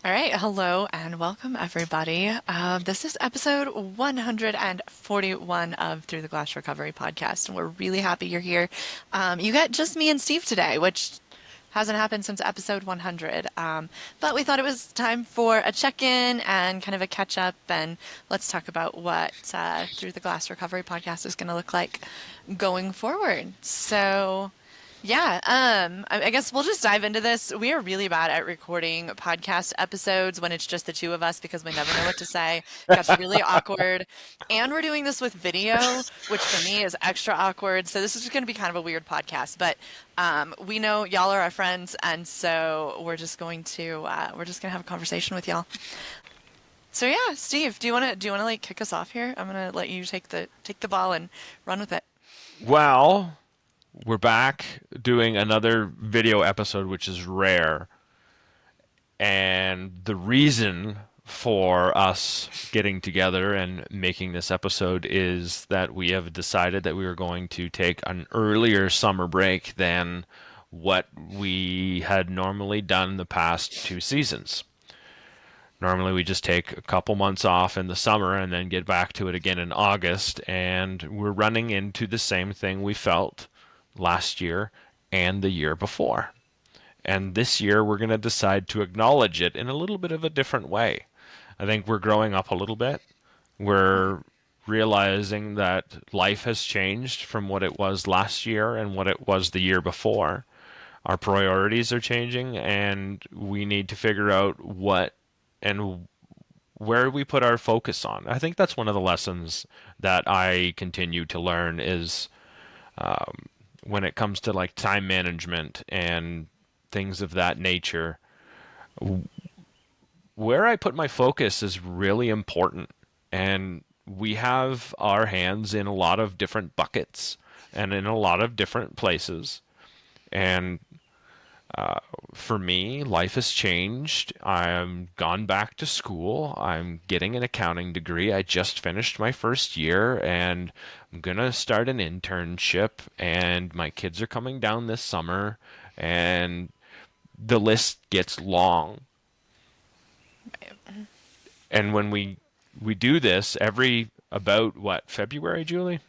All right, hello and welcome everybody. This is episode 141 of Through the Glass Recovery podcast, and we're really happy you're here. You got just me and Steve today, which hasn't happened since episode 100. But we thought it was time for a check-in and kind of a catch-up, and let's talk about what Through the Glass Recovery podcast is going to look like going forward. I guess we'll just dive into this. We are really bad at recording podcast episodes when it's just the two of us because we never know what to say. It gets really awkward. And we're doing this with video, which for me is extra awkward. So this is just going to be kind of a weird podcast, but we know y'all are our friends, and so we're just gonna have a conversation with y'all. So yeah, Steve, do you wanna like kick us off here? I'm gonna let you take the ball and run with it. Well, we're back doing another video episode, which is rare. And the reason for us getting together and making this episode is that we have decided that we are going to take an earlier summer break than what we had normally done the past two seasons. Normally, we just take a couple months off in the summer and then get back to it again in August. And we're running into the same thing we felt last year and the year before. And this year, we're going to decide to acknowledge it in a little bit of a different way. I think we're growing up a little bit. We're realizing that life has changed from what it was last year and what it was the year before. Our priorities are changing, and we need to figure out what and where we put our focus on. I think that's one of the lessons that I continue to learn is when it comes to like time management and things of that nature. Where I put my focus is really important. And we have our hands in a lot of different buckets and in a lot of different places. And for me, life has changed. I'm gone back to school. I'm getting an accounting degree. I just finished my first year and I'm going to start an internship. And my kids are coming down this summer. And the list gets long. And when we do this every about what, February, Julie?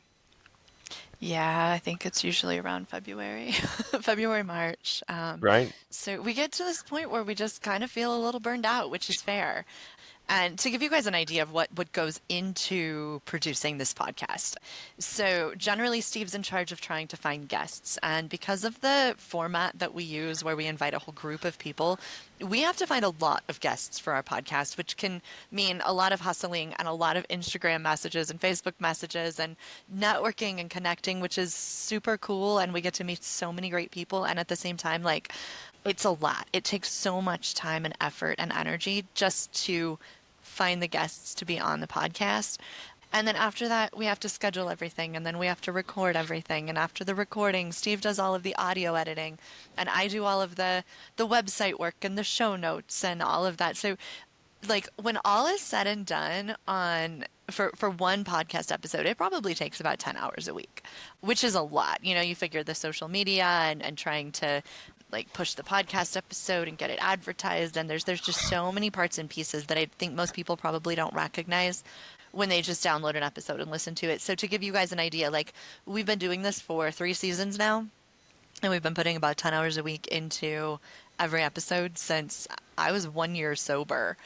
Yeah, I think it's usually around February, February, March. Right? So we get to this point where we just kind of feel a little burned out, which is fair. And to give you guys an idea of what goes into producing this podcast. So generally, Steve's in charge of trying to find guests. And because of the format that we use, where we invite a whole group of people, we have to find a lot of guests for our podcast, which can mean a lot of hustling and a lot of Instagram messages and Facebook messages and networking and connecting, which is super cool. And we get to meet so many great people. And at the same time, like, it's a lot. It takes so much time and effort and energy just to find the guests to be on the podcast. And then after that, we have to schedule everything and then we have to record everything. And after the recording, Steve does all of the audio editing and I do all of the website work and the show notes and all of that. So like when all is said and done on for one podcast episode, it probably takes about 10 hours a week, which is a lot. You know, you figure the social media and trying to like push the podcast episode and get it advertised and there's just so many parts and pieces that I think most people probably don't recognize when they just download an episode and listen to it. So to give you guys an idea, like we've been doing this for 3 seasons now and we've been putting about 10 hours a week into every episode since I was 1 year sober.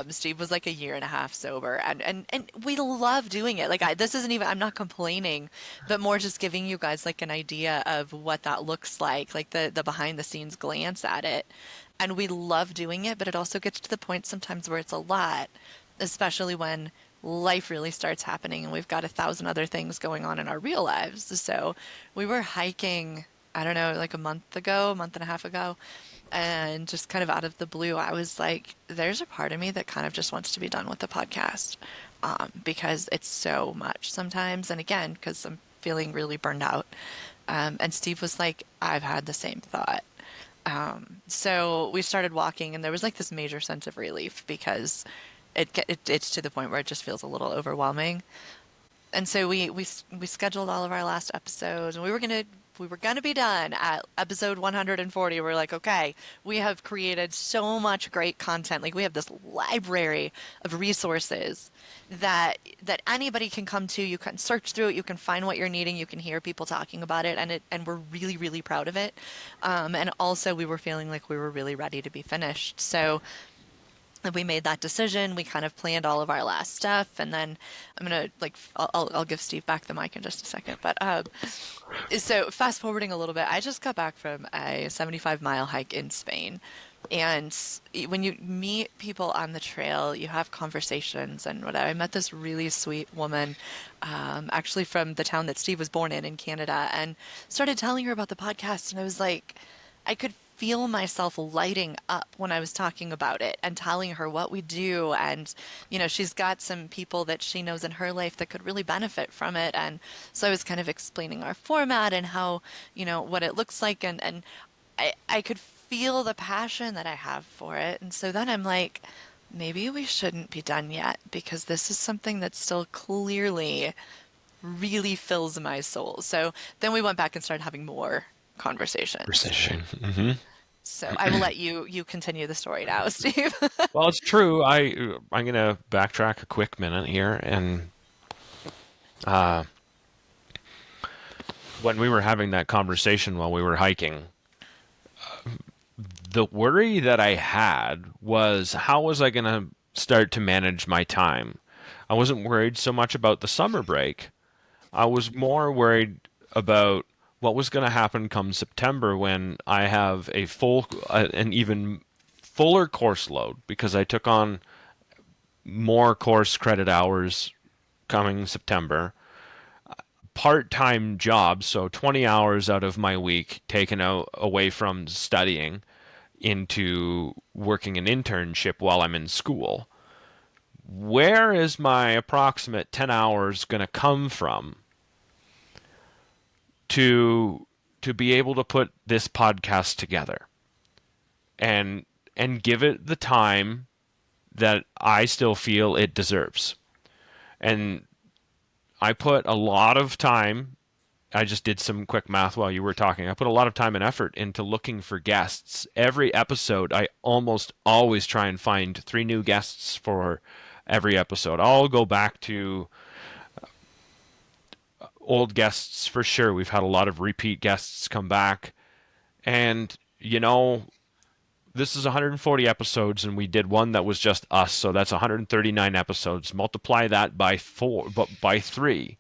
Steve was like a year and a half sober, and we love doing it. Like this isn't even, I'm not complaining, but more just giving you guys like an idea of what that looks like the behind the scenes glance at it. And we love doing it, but it also gets to the point sometimes where it's a lot, especially when life really starts happening and we've got 1,000 other things going on in our real lives. So we were hiking, I don't know, like a month ago, a month and a half ago, and just kind of out of the blue, I was like, there's a part of me that kind of just wants to be done with the podcast because it's so much sometimes. And again, because I'm feeling really burned out. And Steve was like, I've had the same thought. So we started walking, and there was like this major sense of relief because it's to the point where it just feels a little overwhelming. And so we scheduled all of our last episodes, and we were gonna we were going to be done at episode 140. We're like, okay, we have created so much great content. Like we have this library of resources that anybody can come to. You can search through it, you can find what you're needing, you can hear people talking about it, and we're really, really proud of it. And also we were feeling like we were really ready to be finished. So we made that decision. We kind of planned all of our last stuff, and then I'm gonna like I'll give Steve back the mic in just a second. But so fast forwarding a little bit, I just got back from a 75-mile hike in Spain, and when you meet people on the trail, you have conversations and whatever. I met this really sweet woman, actually from the town that Steve was born in Canada, and started telling her about the podcast, and I was like, I could feel myself lighting up when I was talking about it and telling her what we do. And, she's got some people that she knows in her life that could really benefit from it. And so I was kind of explaining our format and how, what it looks like. And I could feel the passion that I have for it. And so then I'm like, maybe we shouldn't be done yet because this is something that still clearly really fills my soul. So then we went back and started having more conversations. Precision. So I will let you continue the story now, Steve. Well, it's true. I'm gonna backtrack a quick minute here, and uh, when we were having that conversation while we were hiking, the worry that I had was how was I gonna start to manage my time? I wasn't worried so much about the summer break. I was more worried about what was going to happen come September when I have an even fuller course load because I took on more course credit hours coming September. Part-time job, so 20 hours out of my week taken out away from studying into working an internship while I'm in school. Where is my approximate 10 hours going to come from to be able to put this podcast together and give it the time that I still feel it deserves? And I put a lot of time. I just did some quick math while you were talking. I put a lot of time and effort into looking for guests. Every episode, I almost always try and find 3 new guests for every episode. I'll go back to old guests for sure. We've had a lot of repeat guests come back. And, this is 140 episodes, and we did one that was just us, so that's 139 episodes. Multiply that by 4, but by 3.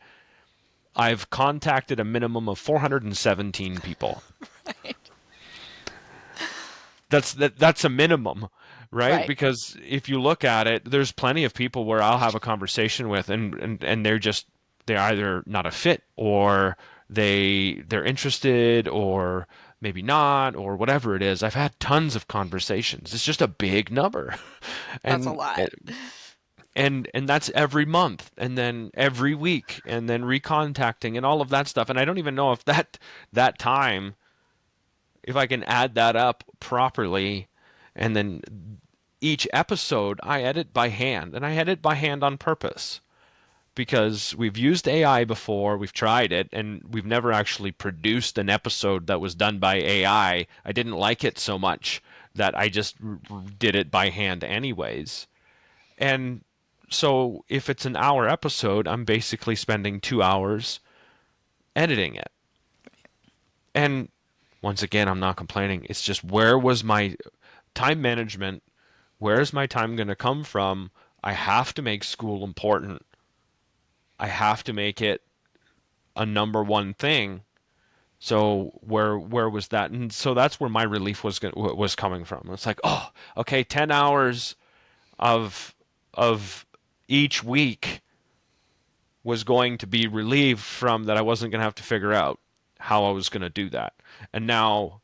I've contacted a minimum of 417 people. Right. That's a minimum, right? Right. Because if you look at it, there's plenty of people where I'll have a conversation with, and they're either not a fit, or they're interested, or maybe not, or whatever it is. I've had tons of conversations. It's just a big number. That's a and lot. and that's every month, and then every week, and then recontacting and all of that stuff. And I don't even know if that time, if I can add that up properly. And then each episode I edit by hand, and I edit by hand on purpose because we've used AI before, we've tried it, and we've never actually produced an episode that was done by AI. I didn't like it so much that I just did it by hand anyways. And so if it's an hour episode, I'm basically spending 2 hours editing it. And once again, I'm not complaining. It's just, where was my time management? Where is my time going to come from? I have to make school important. I have to make it a number one thing. So where was that? And so that's where my relief was coming from. It's like, oh, okay, 10 hours of each week was going to be relieved from that. I wasn't going to have to figure out how I was going to do that. And now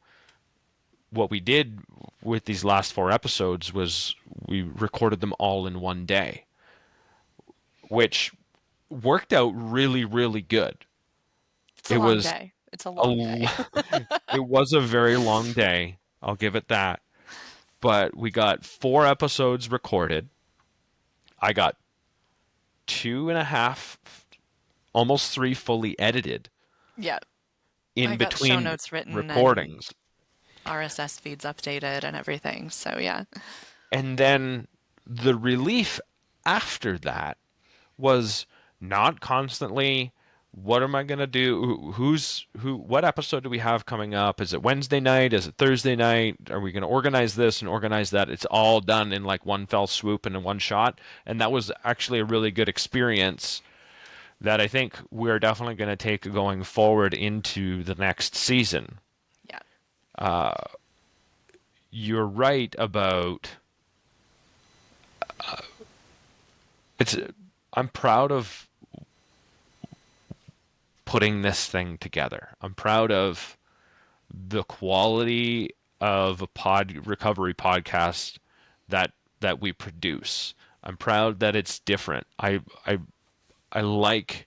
what we did with these last 4 episodes was we recorded them all in one day, which worked out really, really good. It's a It long was day. It's a a long day. it was a very long day. I'll give it that. But we got 4 episodes recorded. I got 2.5, almost 3 fully edited. Yeah. in I got show between notes written and recordings. RSS feeds updated and everything. So yeah. And then the relief after that was not constantly, what am I going to do? What episode do we have coming up? Is it Wednesday night? Is it Thursday night? Are we going to organize this and organize that? It's all done in like one fell swoop and in one shot. And that was actually a really good experience that I think we're definitely going to take going forward into the next season. Yeah. You're right about it's. I'm proud of putting this thing together. I'm proud of the quality of a pod recovery podcast that we produce. I'm proud that it's different. I like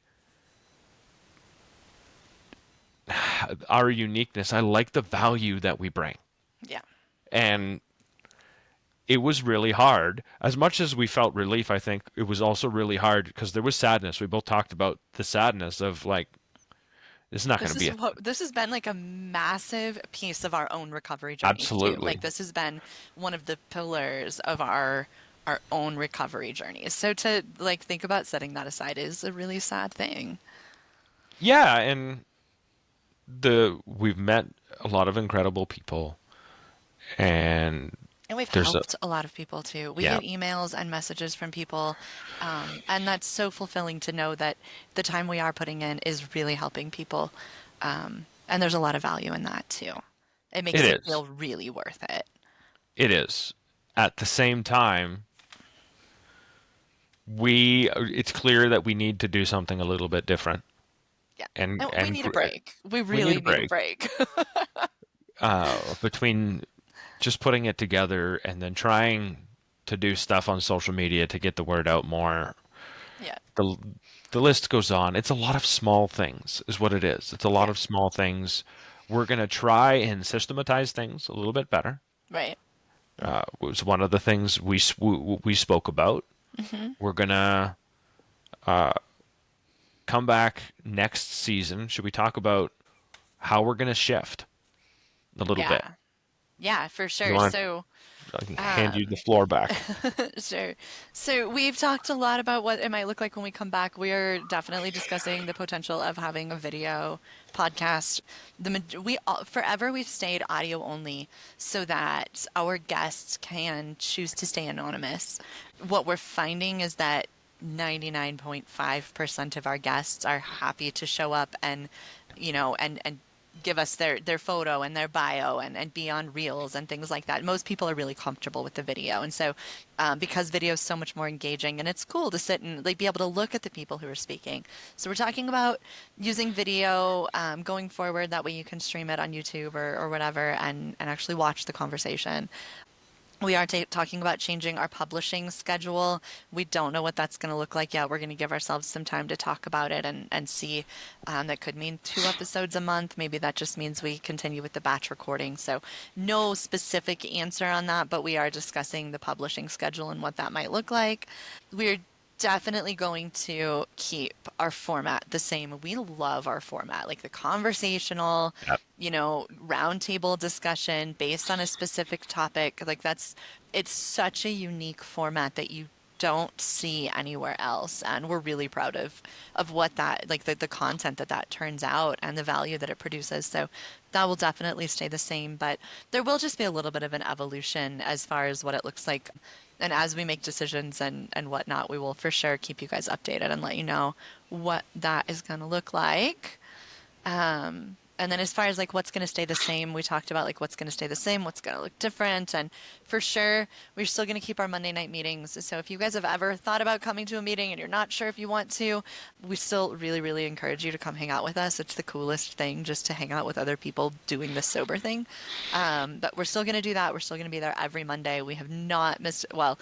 our uniqueness. I like the value that we bring. Yeah. And it was really hard. As much as we felt relief, I think it was also really hard because there was sadness. We both talked about the sadness of like, it's not going to be a This has been like a massive piece of our own recovery journeys too. absolutely. Like this has been one of the pillars of our own recovery journeys. So to like think about setting that aside is a really sad thing. Yeah, and we've met a lot of incredible people, and And we've there's a helped a lot of people too. We yeah, get emails and messages from people, and that's so fulfilling to know that the time we are putting in is really helping people. And there's a lot of value in that too. It it makes it is. feel really worth it. It is. At the same time, we it's clear that we need to do something a little bit different, Yeah. and And we need a break. We we need really a need a break break. between just putting it together and then trying to do stuff on social media to get the word out more. Yeah. The the list goes on. It's a lot of small things, is what it is. It's a lot Yeah. of small things. We're gonna try and systematize things a little bit better. Right. Was one of the things we spoke about. Hmm. We're gonna come back next season. Should we talk about how we're gonna shift a little bit? Yeah. Yeah, for You sure. want So, to? I can hand you um, the floor back. sure. So we've talked a lot about what it might look like when we come back. We are definitely discussing the potential of having a video podcast. Forever we've stayed audio only so that our guests can choose to stay anonymous. What we're finding is that 99.5% of our guests are happy to show up and and give us their photo and their bio and be on reels and things like that. Most people are really comfortable with the video, and so because video is so much more engaging, and it's cool to sit and like be able to look at the people who are speaking. So we're talking about using video going forward. That way you can stream it on YouTube or whatever, and actually watch the conversation. We are talking about changing our publishing schedule. We don't know what that's going to look like yet. We're going to give ourselves some time to talk about it and see. That could mean 2 episodes a month. Maybe that just means we continue with the batch recording. So, no specific answer on that, but we are discussing the publishing schedule and what that might look like. We're definitely going to keep our format the same. We love our format, like the conversational, Yep. roundtable discussion based on a specific topic. Like it's such a unique format that you don't see anywhere else, and we're really proud of what that like the content that turns out and the value that it produces. So that will definitely stay the same, but there will just be a little bit of an evolution as far as what it looks like. And as we make decisions and whatnot, we will for sure keep you guys updated and let you know what that is going to look like. And then as far as like what's going to stay the same, we talked about like what's going to stay the same, what's going to look different, and for sure we're still going to keep our Monday night meetings. So if you guys have ever thought about coming to a meeting and you're not sure if you want to, we still really really encourage you to come hang out with us. It's the coolest thing just to hang out with other people doing this sober thing. But we're still going to do that. We're still going to be there every Monday. We have not missed, well,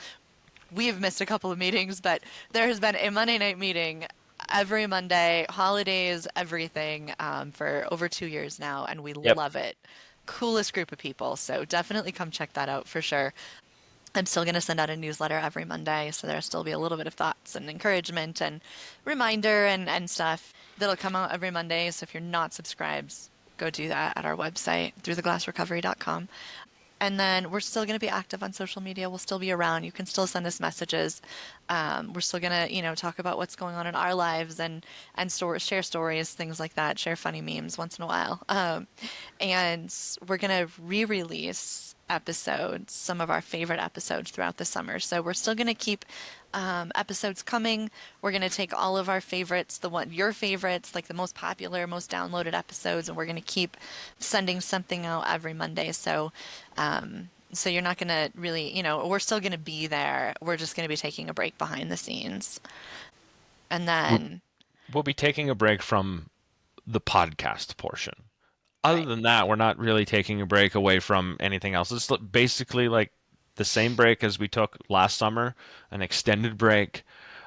we have missed a couple of meetings, but there has been a Monday night meeting every Monday, holidays, everything, for over 2 years now, and we Yep. love it. Coolest group of people, so definitely come check that out for sure. I'm still going to send out a newsletter every Monday, so there'll still be a little bit of thoughts and encouragement and reminder and stuff that'll come out every Monday. So if you're not subscribed, go do that at our website through theglassrecovery.com. And then we're still going to be active on social media. We'll still be around. You can still send us messages. We're still going to, talk about what's going on in our lives and share stories, things like that. Share funny memes once in a while. And we're going to re-release episodes, some of our favorite episodes throughout the summer. So we're still going to keep episodes coming. We're going to take all of our favorites, your favorites, like the most popular, most downloaded episodes, and we're going to keep sending something out every Monday. So you're not going to really, we're still going to be there. We're just going to be taking a break behind the scenes. And We- then, We'll be taking a break from the podcast portion. Other right. than that, we're not really taking a break away from anything else. It's basically like the same break as we took last summer, an extended break,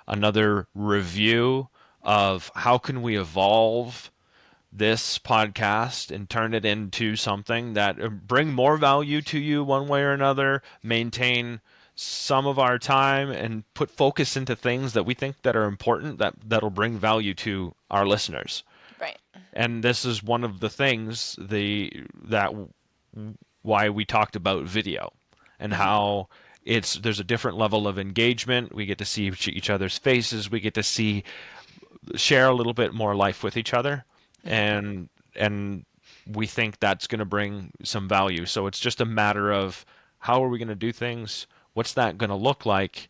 another review of how can we evolve this podcast and turn it into something that bring more value to you one way or another, maintain some of our time and put focus into things that we think that are important that'll bring value to our listeners. Right. And this is one of the things that why we talked about video and Hmm. how there's a different level of engagement. We get to see each other's faces. We get to share a little bit more life with each other, Hmm. and we think that's going to bring some value. So it's just a matter of how are we going to do things? What's that going to look like?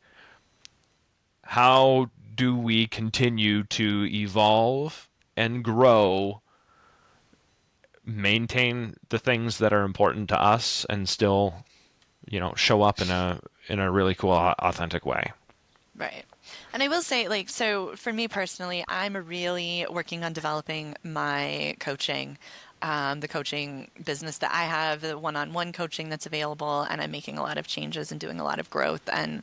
How do we continue to evolve and grow, maintain the things that are important to us, and still, show up in a really cool, authentic way? Right. And I will say, like, so for me personally, I'm really working on developing my coaching, the coaching business that I have, the one-on-one coaching that's available, and I'm making a lot of changes and doing a lot of growth and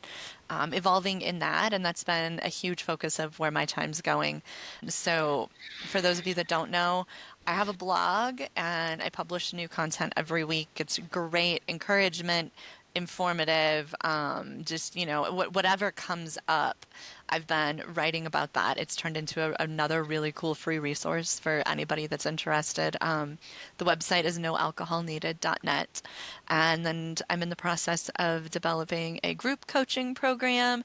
evolving in that. And that's been a huge focus of where my time's going. So for those of you that don't know, I have a blog and I publish new content every week. It's great encouragement, informative, just, whatever comes up. I've been writing about that. It's turned into another really cool free resource for anybody that's interested. The website is noalcoholneeded.net. And then I'm in the process of developing a group coaching program.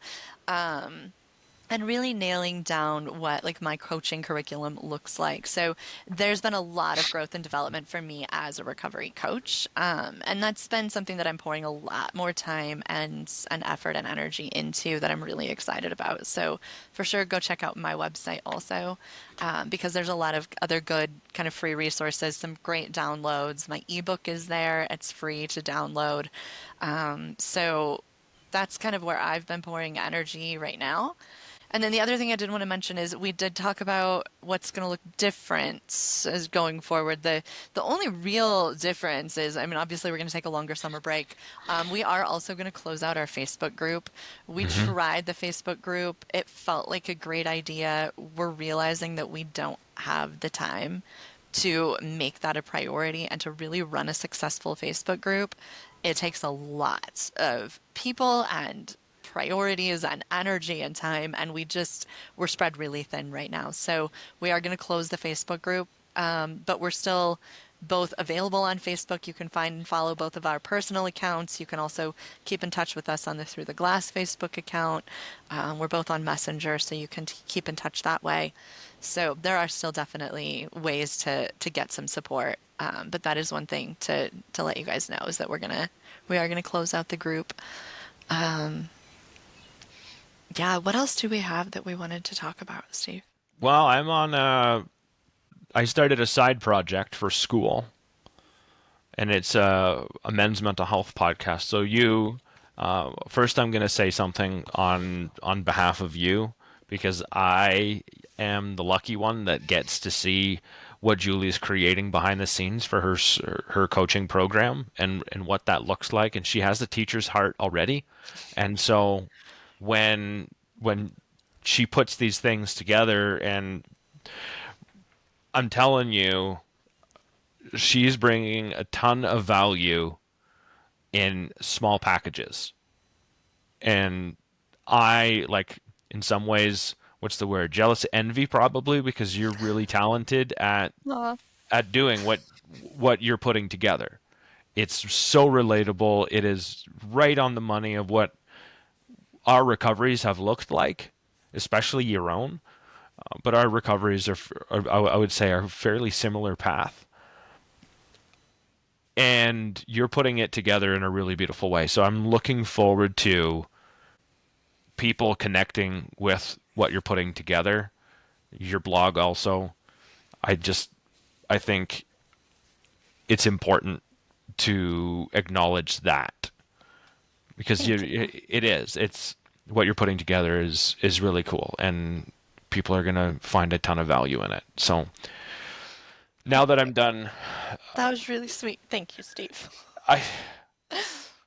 And really nailing down what like my coaching curriculum looks like. So there's been a lot of growth and development for me as a recovery coach, and that's been something that I'm pouring a lot more time and effort and energy into that I'm really excited about. So for sure, go check out my website also, because there's a lot of other good kind of free resources, some great downloads. My ebook is there; it's free to download. So that's kind of where I've been pouring energy right now. And then the other thing I did want to mention is we did talk about what's going to look different as going forward. The only real difference is, I mean, obviously we're going to take a longer summer break. We are also going to close out our Facebook group. We Hmm. tried the Facebook group. It felt like a great idea. We're realizing that we don't have the time to make that a priority and to really run a successful Facebook group. It takes a lot of people and priorities and energy and time, and we're spread really thin right now. So we are going to close the Facebook group, but we're still both available on Facebook. You can find and follow both of our personal accounts. You can also keep in touch with us on the Through the Glass Facebook account. We're both on Messenger, so you can keep in touch that way. So there are still definitely ways to get some support. But that is one thing to let you guys know is that we are gonna close out the group. Um, yeah, what else do we have that we wanted to talk about, Steve? Well, I started a side project for school, and it's a men's mental health podcast. So first, I'm going to say something on behalf of you because I am the lucky one that gets to see what Julie's creating behind the scenes for her coaching program and what that looks like. And she has the teacher's heart already, and so when she puts these things together, and I'm telling you, she's bringing a ton of value in small packages. And I like in some ways, what's the word? Jealous envy probably because you're really talented at Aw. doing what you're putting together. It's so relatable. It is right on the money of what our recoveries have looked like, especially your own. But our recoveries are, I would say, are a fairly similar path. And you're putting it together in a really beautiful way. So I'm looking forward to people connecting with what you're putting together. Your blog also. I just I think it's important to acknowledge that because Thank you. it is. It's what you're putting together is really cool, and people are gonna find a ton of value in it. So now Thank that you. I'm done, That was really sweet. Thank you, Steve. I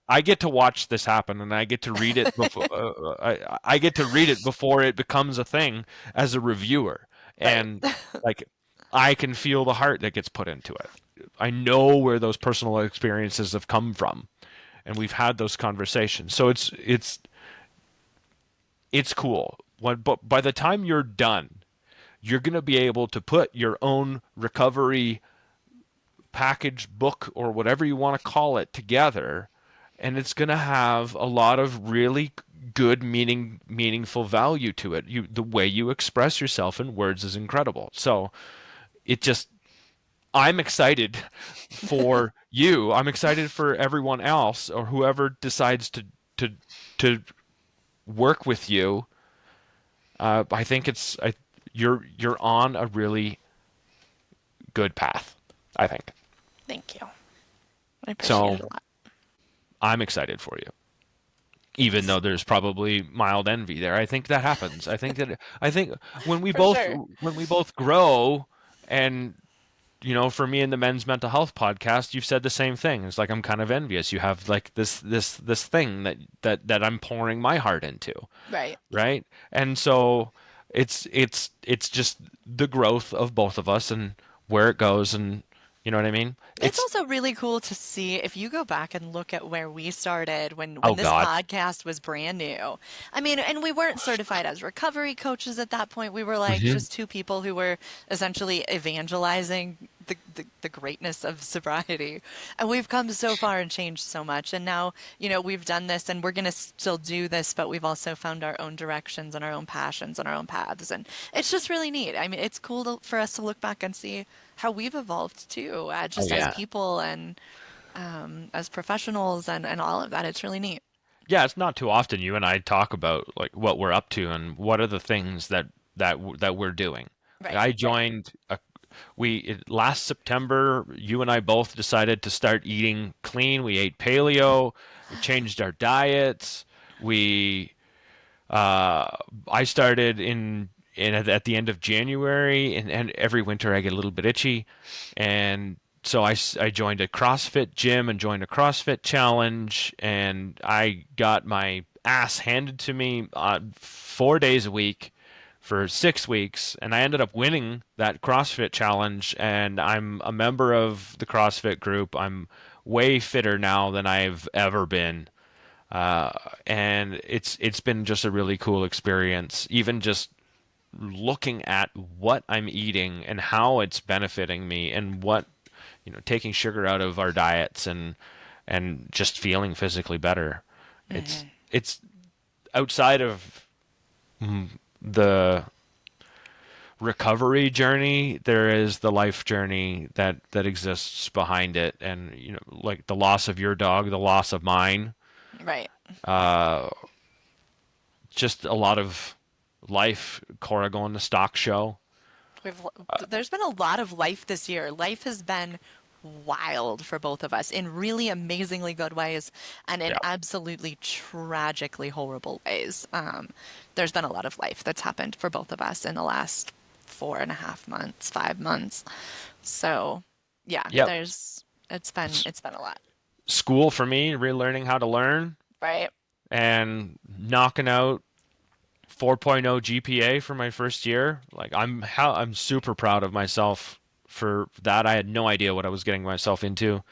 I get to watch this happen, and I get to read it before I get to read it before it becomes a thing as a reviewer, Right. and like I can feel the heart that gets put into it. I know where those personal experiences have come from, and we've had those conversations. So it's cool. But by the time you're done, you're going to be able to put your own recovery package, book, or whatever you want to call it together, and it's going to have a lot of really good meaningful value to it. The way you express yourself in words is incredible. So it just I'm excited for you. I'm excited for everyone else or whoever decides to to work with you. I think you're on a really good path. I think Thank you. I appreciate it so. a lot. I'm excited for you, even Thanks. though there's probably mild envy there. I think that happens. I think For sure. when we both grow and for me in the men's mental health podcast, you've said the same thing. It's like I'm kind of envious. You have like this thing that I'm pouring my heart into, Right. right? And so it's just the growth of both of us and where it goes, and you know what I mean? It's It's also really cool to see if you go back and look at where we started when oh this God. podcast was brand new. I mean, and we weren't certified as recovery coaches at that point. We were like Hmm. just two people who were essentially evangelizing the greatness of sobriety. And we've come so far and changed so much. And now, we've done this and we're going to still do this, but we've also found our own directions and our own passions and our own paths. And it's just really neat. I mean, it's cool for us to look back and see how we've evolved too, Oh just as yeah. people and as professionals and all of that. It's really neat. Yeah, it's not too often you and I talk about like what we're up to and what are the things that we're doing. Like Right. I joined a last September, you and I both decided to start eating clean. We ate paleo, we changed our diets. We uh I started in at the end of January, and every winter I get a little bit itchy, and so I joined a CrossFit gym and joined a CrossFit challenge, and I got my ass handed to me 4 days a week for 6 weeks, and I ended up winning that CrossFit challenge, and I'm a member of the CrossFit group. I'm way fitter now than I've ever been. Uh, and it's been just a really cool experience, even just looking at what I'm eating and how it's benefiting me, and what taking sugar out of our diets, and just feeling physically better. It's outside of the recovery journey, there is the life journey that exists behind it, and like the loss of your dog, the loss of mine, Right. uh just a lot of life. Cora going to stock show. We've there's been a lot of life this year. Life has been wild for both of us in really amazingly good ways and in Yeah. absolutely tragically horrible ways. There's been a lot of life that's happened for both of us in the last 4.5 months, 5 months. So, yeah, Yep. there's it's been a lot, School for me, relearning how to learn, right? and knocking out 4.0 GPA for my first year. Like I'm super proud of myself for that. I had no idea what I was getting myself into,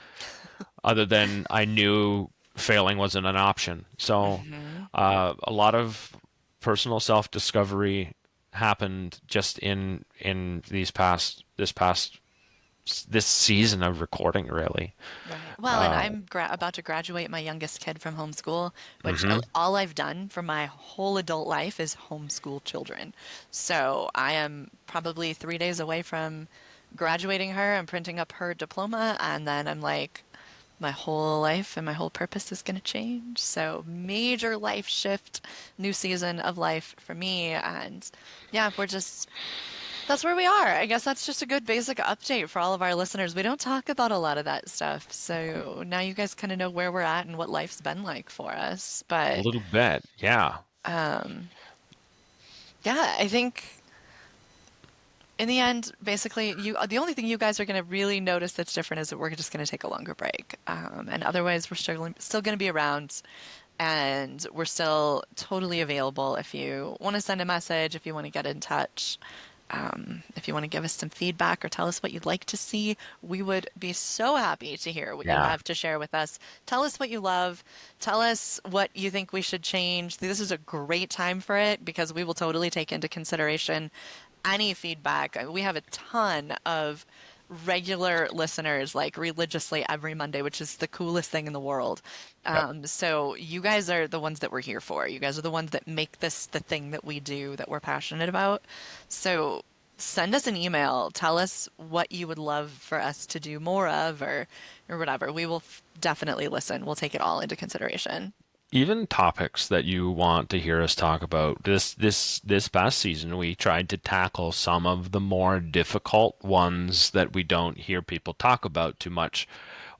other than I knew failing wasn't an option. So Hmm. a lot of personal self discovery happened just in this past this season of recording, really. Right. Well, and Uh, I'm about to graduate my youngest kid from homeschool, which hmm all I've done for my whole adult life is homeschool children. So I am probably 3 days away from graduating her and printing up her diploma, and then I'm like, my whole life and my whole purpose is going to change. So major life shift, new season of life for me, and yeah, that's where we are. I guess that's just a good basic update for all of our listeners. We don't talk about a lot of that stuff. So now you guys kind of know where we're at and what life's been like for us. a But little bit, yeah. yeah, I think in the end, basically, the only thing you guys are going to really notice that's different is that we're just going to take a longer break. And otherwise, we're still going to be around and we're still totally available if you want to send a message, if you want to get in touch. If you want to give us some feedback or tell us what you'd like to see, we would be so happy to hear what you Yeah. have to share with us. Tell us what you love. Tell us what you think we should change. This is a great time for it because we will totally take into consideration any feedback. We have a ton of regular listeners, like religiously every Monday, which is the coolest thing in the world. Yep. So you guys are the ones that we're here for. You guys are the ones that make this the thing that we do, that we're passionate about. So send us an email. Tell us what you would love for us to do more of, or whatever. We will definitely listen. We'll take it all into consideration. Even topics that you want to hear us talk about. This past season, we tried to tackle some of the more difficult ones that we don't hear people talk about too much.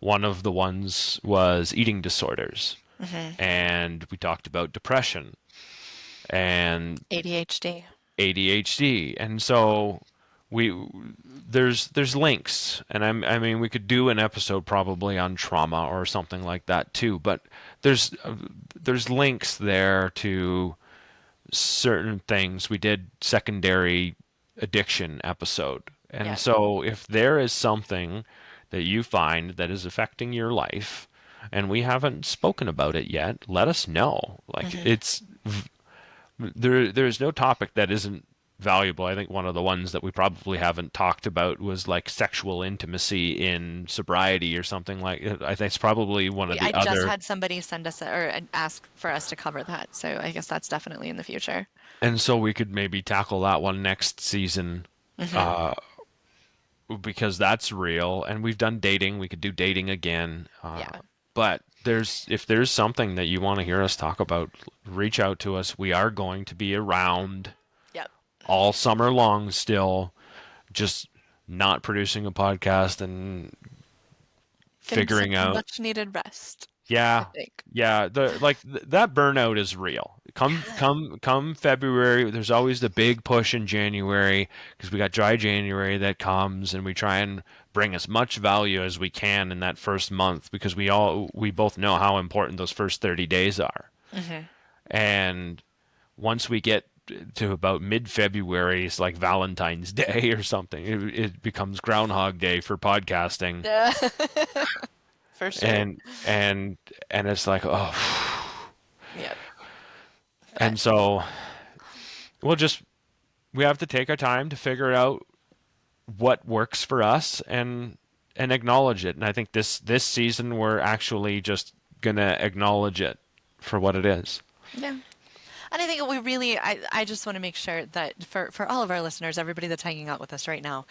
One of the ones was eating disorders, Hmm. and we talked about depression and ADHD. ADHD. And so we there's links, and I mean we could do an episode probably on trauma or something like that too, but there's links there to certain things. We did secondary addiction episode. And Yeah. so if there is something that you find that is affecting your life and we haven't spoken about it yet, let us know. Like Hmm. it's there's no topic that isn't valuable. I think one of the ones that we probably haven't talked about was like sexual intimacy in sobriety or something like it. I think it's probably one of I the just other. had somebody send us or ask for us to cover that, so I guess that's definitely in the future. And so we could maybe tackle that one next season, Hmm. uh, because that's real. And we've done dating. We could do dating again. Yeah. But if there's something that you want to hear us talk about, reach out to us. We are going to be around Yep. all summer long still, just not producing a podcast and Getting some figuring out. much needed rest, I Yeah, think. yeah. That burnout is real. Yeah. Come February, there's always the big push in January because we got dry January that comes, and we try and bring as much value as we can in that first month because we both know how important those first 30 days are. Hmm. And once we get to about mid-February, it's like Valentine's Day or something. It becomes Groundhog Day for podcasting, Yeah. For sure. and it's like, oh. Yep. But And so we'll just we have to take our time to figure out what works for us and acknowledge it. And I think this season we're actually just gonna acknowledge it for what it is. yeah. And I think I just want to make sure that for all of our listeners, everybody that's hanging out with us right now,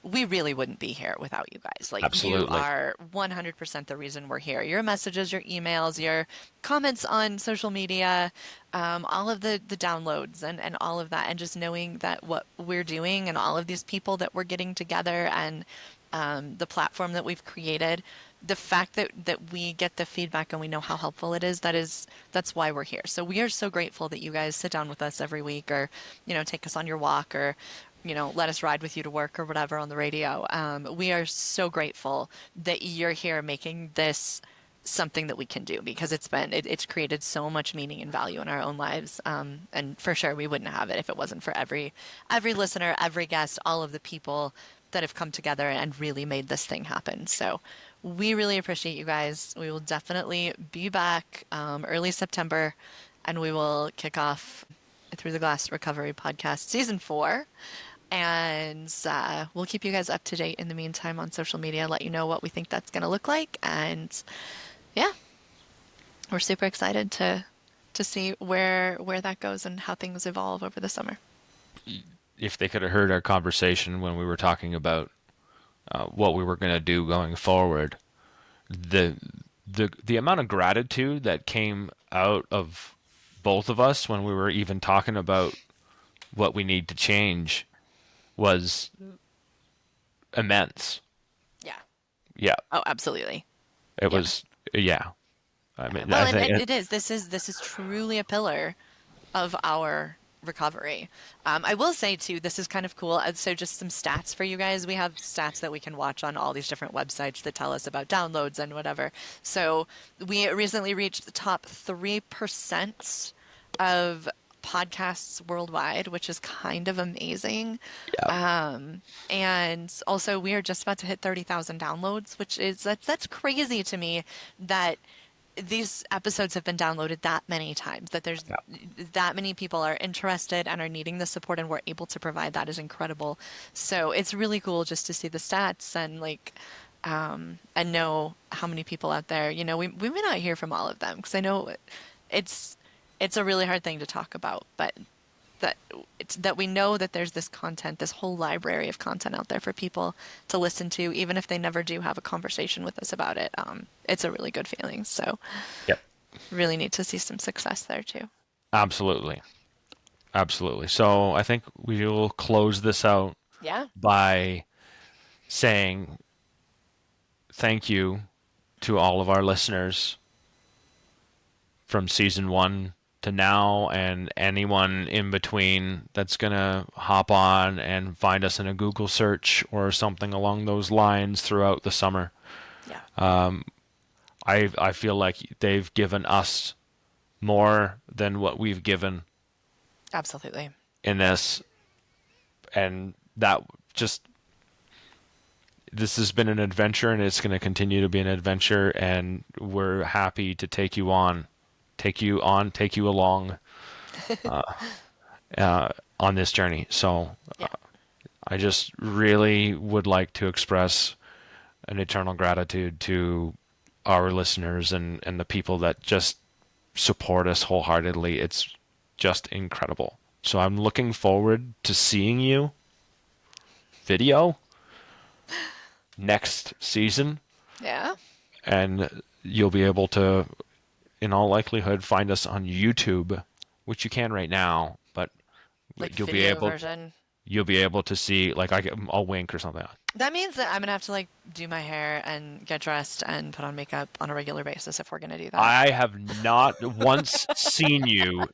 we really wouldn't be here without you guys. Like, you Absolutely. are 100% the reason we're here. Your messages, your emails, your comments on social media, all of the downloads and all of that, and just knowing that what we're doing and all of these people that we're getting together and the platform that we've created, the fact that we get the feedback and we know how helpful it is, that's why we're here. So we are so grateful that you guys sit down with us every week, or take us on your walk, or let us ride with you to work or whatever on the radio. We are so grateful that you're here making this something that we can do, because it's created so much meaning and value in our own lives, and for sure we wouldn't have it if it wasn't for every listener, every guest, all of the people that have come together and really made this thing happen. So we really appreciate you guys. We will definitely be back early September, and we will kick off Through the Glass Recovery Podcast Season 4. And we'll keep you guys up to date in the meantime on social media, let you know what we think that's going to look like. And yeah, we're super excited to see where that goes and how things evolve over the summer. If they could have heard our conversation when we were talking about what we were going to do going forward, the the amount of gratitude that came out of both of us when we were even talking about what we need to change was immense. Yeah. Yeah, Oh, absolutely. it Yeah. was. Yeah, I Yeah. mean, Well, I and think it is. This is truly a pillar of our recovery. I will say too, this is kind of cool. So just some stats for you guys. We have stats that we can watch on all these different websites that tell us about downloads and whatever. So we recently reached the top 3% of podcasts worldwide, which is kind of amazing. yeah, And also we are just about to hit 30,000 downloads, which is that's crazy to me that these episodes have been downloaded that many times, that there's yeah, that many people are interested and are needing the support, and we're able to provide that is incredible. So it's really cool just to see the stats and and know how many people out there. We may not hear from all of them because I know it's it's a really hard thing to talk about, but that that we know that there's this content, this whole library of content out there for people to listen to, even if they never do have a conversation with us about it. It's a really good feeling. So yep, really need to see some success there too. absolutely, absolutely. So I think we will close this out Yeah. by saying thank you to all of our listeners from season one to now, and anyone in between that's going to hop on and find us in a Google search or something along those lines throughout the summer. Yeah. I feel like they've given us more than what we've given Absolutely. in this, and that just this has been an adventure, and it's going to continue to be an adventure, and we're happy to take you along on this journey. So Yeah. I just really would like to express an eternal gratitude to our listeners and the people that just support us wholeheartedly. It's just incredible. So I'm looking forward to seeing you video next season, Yeah. and you'll be able to, in all likelihood, find us on YouTube, which you can right now, but Like you'll be video able version. to see, like, I'll wink or something. That means that I'm gonna have to do my hair and get dressed and put on makeup on a regular basis if we're gonna do that. I have not once seen you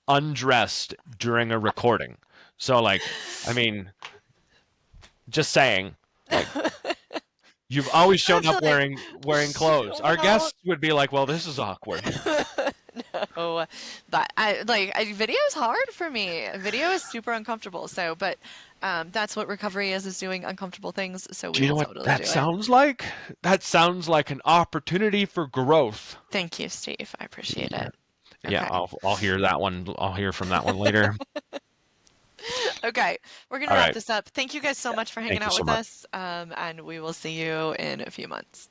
undressed during a recording. So, like, I mean, just saying, like, you've always shown up Actually, wearing clothes. Our well, guests would be like, "Well, this is awkward." no, but video is hard for me. Video is super uncomfortable. So, but that's what recovery is doing uncomfortable things. So Do we you know will what totally that do it. sounds like? That sounds like an opportunity for growth. Thank you, Steve. I appreciate Yeah, it. yeah, Okay. I'll hear that one. I'll hear from that one later. Okay. We're going to All wrap right. this up. Thank you guys so much for hanging Thank you out so with much. us. And we will see you in a few months.